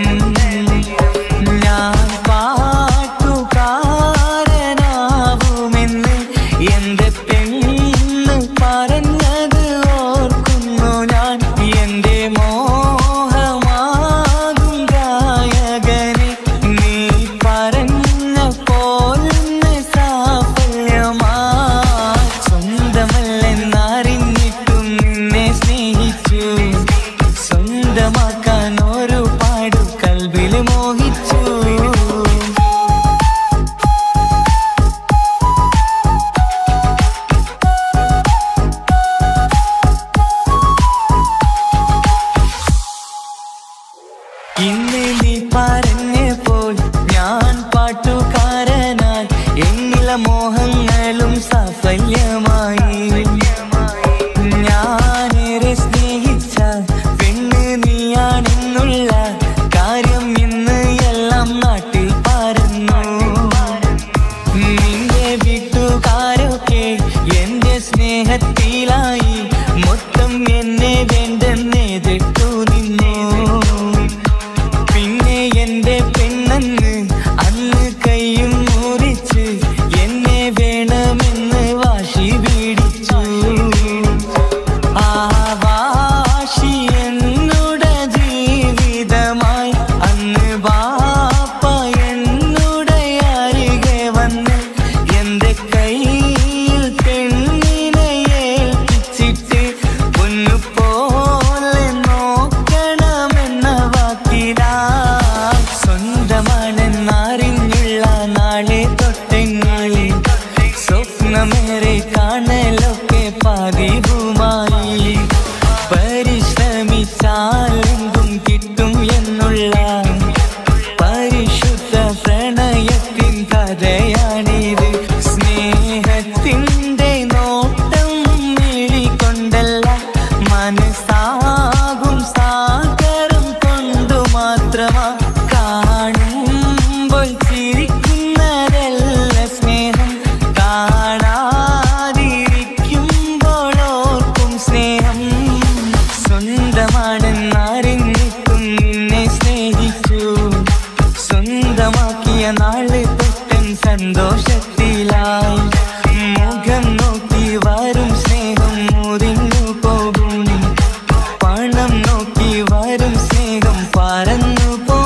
ഞാൻ പാട്ടുകാരനാവുമെന്ന് എന്റെ പെണ്ണ് പറഞ്ഞത് ഓർക്കുന്നു ഞാൻ. എന്റെ മോഹമാകും ഗായകനെ നീ പറഞ്ഞ പോലൊന്ന് സാഫല്യമാ. സ്വന്തമല്ലെന്നറിഞ്ഞിട്ടും നിന്നെ സ്നേഹിച്ചു, സ്വന്തമാക്കാൻ ഒരുപാട് കൽബില് മോഹിച്ചു. ഇന്ന് നീ പറഞ്ഞപ്പോൾ ഞാൻ പാട്ടുകാരനായി, എന്നിലെ മോഹങ്ങളും സാഫല്യമായി. ഞാനേറെ സ്നേഹിച്ച പെണ്ണ് നീയാണെന്നുള്ള കാര്യം ഇന്ന് എല്ലാം നാട്ടിൽ പരന്നു. നിന്റെ വീട്ടുകാരൊക്കെ എന്റെ സ്നേഹത്തിലായി, മൊത്തം എന്നെ വേണ്ടെന്നെതിർത്തു നിന്നു. പിന്നെ എന്റെ പെണ്ണെന്ന് അന്ന് കൈയും മുറിച്ച് എന്നെ വേണമെന്ന് വാശി പിടിച്ചു. ആ വാശി എന്നുടെ ജീവിതമായി. അന്ന് ബാപ്പ എന്നുടെ അരികെ വന്ന് എന്റെ കയ്യിൽ പെണ്ണിനെ ഏൽപ്പിച്ചിട്ട് പൊന്നുപോലെ നോക്കണമെന്ന വാക്കിലാ. സ്വന്തമാണെന്നറിഞ്ഞുള്ള നാളെ തൊട്ടെങ്ങളിൽ സ്വപ്നമേറെ കാണലൊക്കെ പതിവുമായി. പരിശ്രമിച്ചാലെന്തും കിട്ടും എന്നുള്ള പരിശുദ്ധ പ്രണയത്തിൻ കഥയാണിത്. സ്നേഹത്തിൻ്റെ നോട്ടം നേടിക്കൊണ്ടല്ല, മനസ്സാകും സാഗരം കൊണ്ടു മാത്രമാ. കാണുമ്പോൾ ചിരിക്കുന്നതല്ല സ്നേഹം, കാണാതിരിക്കുമ്പോൾ ഓർക്കും സ്നേഹം. സ്വന്തമാണെന്നറിഞ്ഞിട്ടും നിന്നെ സ്നേഹിച്ചു, സ്വന്തമാക്കിയ നാള് തൊട്ടൻ സന്തോഷത്തിലായി. മുഖം നോക്കി വരും സ്നേഹം മുറിഞ്ഞു പോകും, പണം നോക്കി വരും സ്നേഹം പറന്നു പോകും.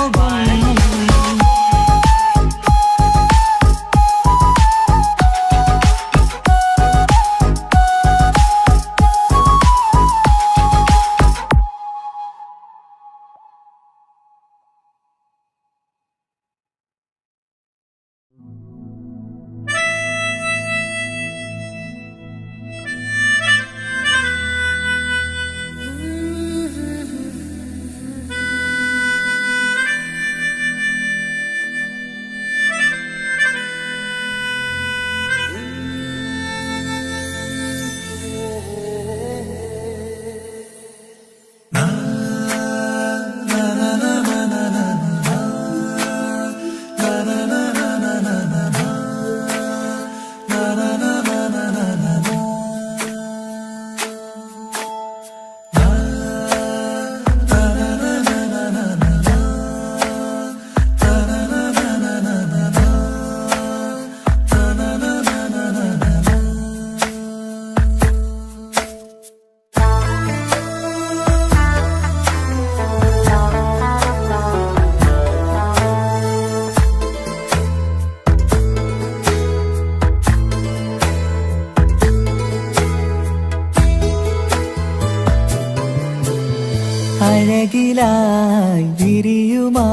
അഴകിലായി വിരിയുമാ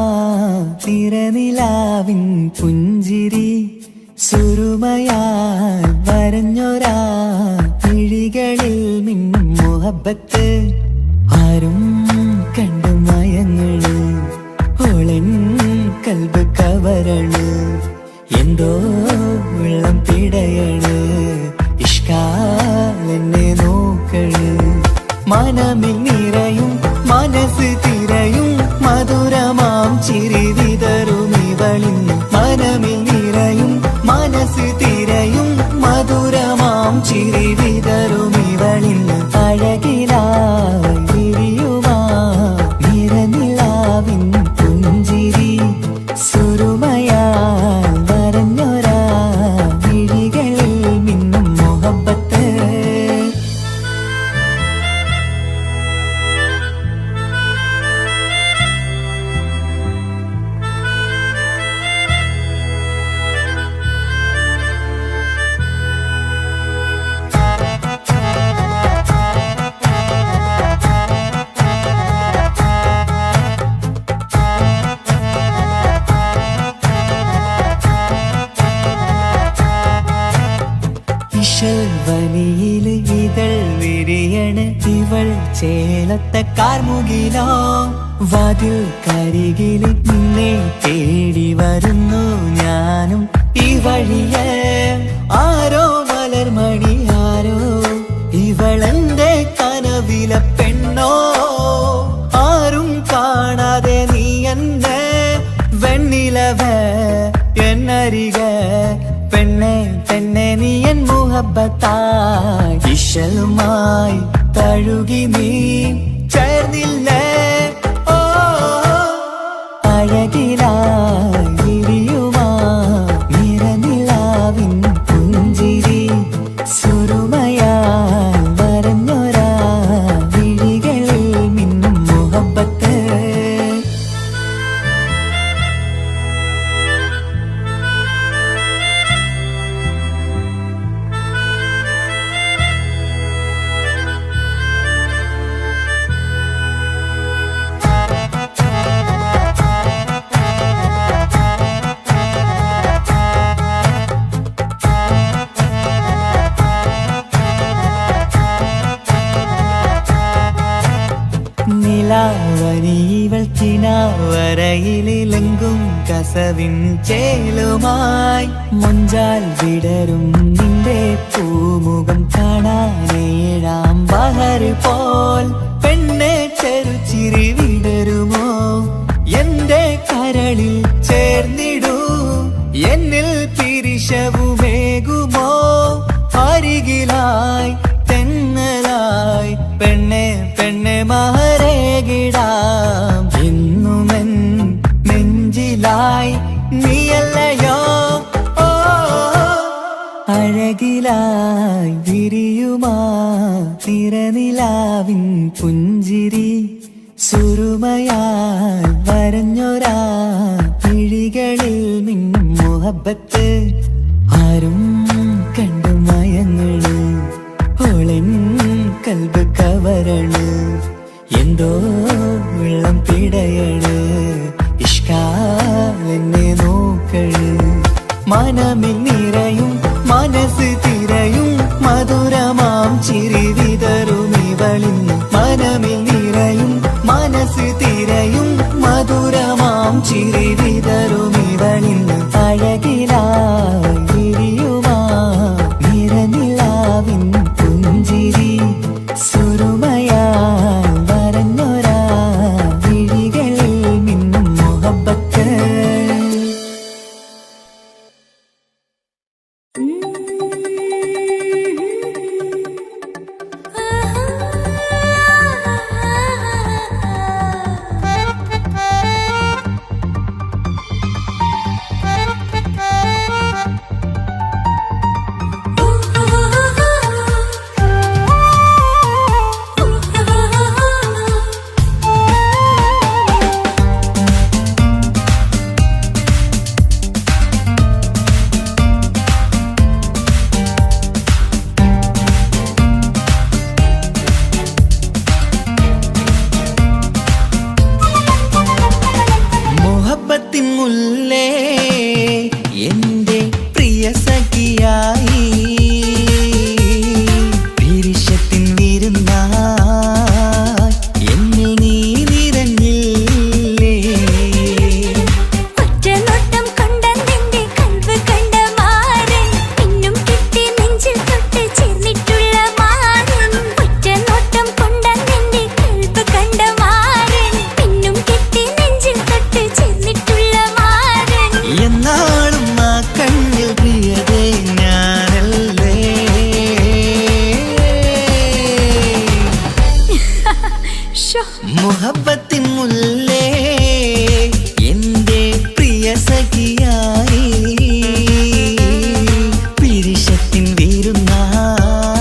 തിരനിലാവിൻ പുഞ്ചിരി, സുരുമയായി വരഞ്ഞൊരാ കിഴികളിൽ മിന്നും മുഹബത്ത്. ആരും കണ്ടു മയങ്ങള് ഓളൻ കൽബ് കവരണ്, എന്തോ വെള്ളം പിടയണ്, ഇഷ്കാലെന്നെ നോക്കണ്. മനമിൽ നിറയും മനസ്സ് തിരയും മധുരമാം ചിരി വിതറും ഇവളിന്ന്. മനമിൽ നിറയും മനസ്സ് തിരയും മധുരമാം ചിരി വിതറും ഇവളിന്ന്. അഴകിലായി വിരിയുമാ ഇവൾ ചേലത്തെ കാർമുകിലോ വാതിൽ കരികില് നിന്നെ തേടി വരുന്നു ഞാനും ഈ വഴിയെ ആരോ മലർമണി ആരോ ഇവളെന്റെ കനവിലെ പെണ്ണോ ആരും കാണാതെ നീ എന്നെ വെണ്ണിലവ എന്നരിക പെണ്ണെ പെണ്ണെ നീ എൻ മുഹബത്തായി ഇശലുമായി തഴുകി നീ ചേർന്നില്ലേ ഓ അഴകിലായി വിരിയുമാ നിറനിലാവിൻ പുഞ്ചിരി സുറുമയാൽ വരഞ്ഞൊരാ വിഴികളിൽ മിന്നും മുഹബത്ത് നിലാവനിവൾ ചിനാവരയിലെങ്കും കസവിൻ ചേലുമായി മൊഞ്ചാൽ വിടരും നിന്റെ പൂമുഖം കാണാനേഴാം ബഹർ പോൽ പെണ്ണെ ചെറുചിരി വിടരുമോ എന്റെ കരളിൽ ചേർന്നിടൂ എന്നിൽ പിരിശവുമേകുമോ അരികിലായി തെന്നലായി പെണ്ണെ പെണ്ണെ മഹരേകിടാം ഇന്നുമെൻ നെഞ്ചിലായി നീയല്ലയോ ഓ അഴകിലായി വിരിയുമാ തിരനിലാവിൻ പുഞ്ചിരി സുറുമയാൽ വരഞ്ഞൊരാ വിഴികളിൽ മിന്നും മുഹബത്ത് ആരും കണ്ടു മയങ്ങള് ഓളൻ കൽബ് കവരണ് എന്തോ വെള്ളം പിടയണ് ഇഷ്കാലെന്നെ നോക്കള് മനമിൽ നിറയും മനസ്സ് തിരയും മധുരമാം ചിരി വിതറും ഇവളിന്ന് മനമിൽ നിറയും മനസ്സ് തിരയും മധുരമാം ചിരി വിതറും ഇവളിന്ന് അഴകിലായി വിരിയുമാ നിറനിലാവിൻ പുഞ്ചിരി സുറുമയാൽ വരഞ്ഞൊരാ വിഴികളിൽ മിന്നും മുഹബത്ത് മുല്ലേ എന്റെ പ്രിയ സഖിയായി പിരിശത്തിൻ വിരുന്നായി എന്നിൽ നീ നിറഞ്ഞില്ലേ ഒറ്റനോട്ടം കൊണ്ട നിന്റെ കൽവ് കണ്ട മാരൻ പിന്നും കിട്ടി നെഞ്ചിൽ തൊട്ട് ചേർന്നിട്ടുള്ള മാരൻ ഒറ്റനോട്ടം കൊണ്ട നിന്റെ കൽവ് കണ്ട മാരൻ പിന്നും കിട്ടി നെഞ്ചിൽ തൊട്ട് ചേർന്നിട്ടുള്ള മാരൻ എന്നാളും ആ കണ്ണിൽ പ്രിയതേ ഞാനല്ലേ മുഹബത്തിൻ മുല്ലേ എന്റെ പ്രിയ സഖിയായി പിരിശത്തിൻ വിരുന്നായി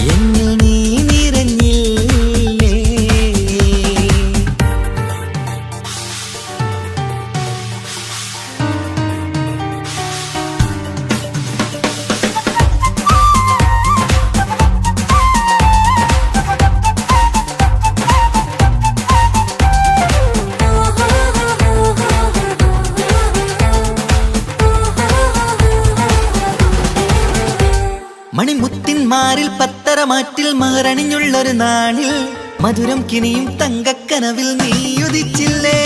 എന്നിൽ നീ നിറഞ്ഞില്ലേ മണിമുത്തിൻ മാറിൽ പത്തര മണവാളമാറ്റിൽ മഹറണിഞ്ഞുള്ളൊരു നാളിൽ മധുരം കിനിയും തങ്കക്കനവിൽ നീ ഉദിച്ചില്ലേ.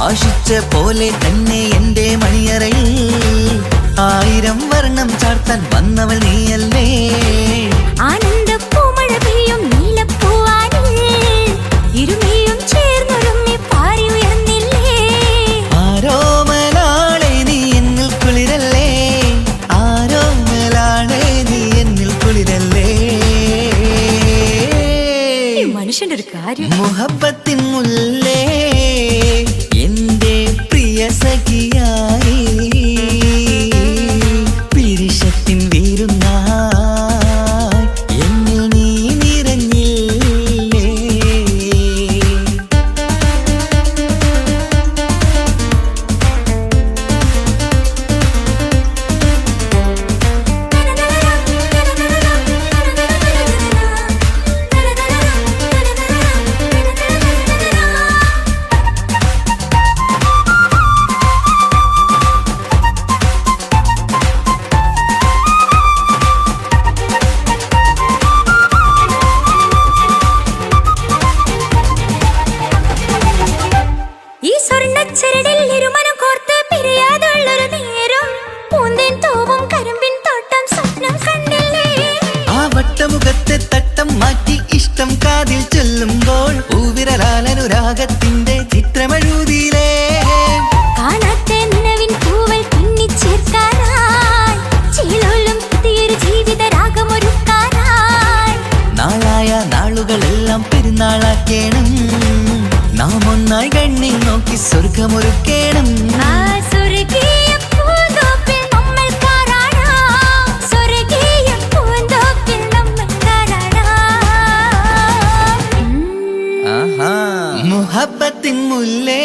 ആശിച്ച പോലെ തന്നെ എന്റെ മണിയറയിൽ 1000 വർണ്ണം ചാർത്താൻ വന്നവൾ നീയല്ലേ. ആനന്ദ പൂമഴ പെയ്യും നീലപ്പൂവാനിൽ ഇരുമയും ചേർന്നൊരുമ്മി പാറി ഉയർന്നില്ലേ. ആരോമലാളെ നീ എന്നിൽ കുളിരല്ലേ, ആരോമലാളെ നീ എന്നിൽ കുളിരല്ലേ. മനുഷ്യന്റെ ഒരു കാര്യം മുഹബത്തിൻ മുല്ലേ എന്റെ പ്രിയ സഖിയായി പിരിശത്തിൻ വീരുന്നായി എന്നിൽ നീ നിറഞ്ഞില്ലേ. ഈ സ്വർണ്ണച്ചരടിൽ ഇരുമനം കോർത്ത് പിരിയാതുള്ളൊരു നേരം പൂന്തേൻ തൂവും കരിമ്പിൻ തോട്ടം സ്വപ്നം കണ്ടില്ലേ. ആ വട്ടമുഖത്തെ തട്ടം മാറ്റി ഇഷ്ടം കാതിൽ ചൊല്ലുമ്പോൾ പൂവിരലാലനുരാഗത്തിന്റെ ചിത്രമെഴുതിയിലേ. കാണാത്ത നിലവിൻ പൂവൽ പിന്നിച്ചേർക്കാനായി ചീലോലും പുതിയൊരു ജീവിത രാഗമൊരുക്കാനായി നാളായ നാളുകളെല്ലാം പെരുന്നാളാക്കേണം, നാം ഒന്നായി കണ്ണിൽ നോക്കി സ്വർഗമൊരുക്കേണം. ആ സ്വർഗീയ പൂന്തോപ്പിൽ നമ്മൾ കാണാം, സ്വർഗീയ പൂന്തോപ്പിൽ നമ്മൾ കാണാം. ആഹാ. മുഹബത്തിൻ മുല്ലേ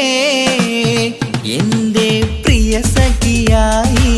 എന്റെ പ്രിയ സഖിയായി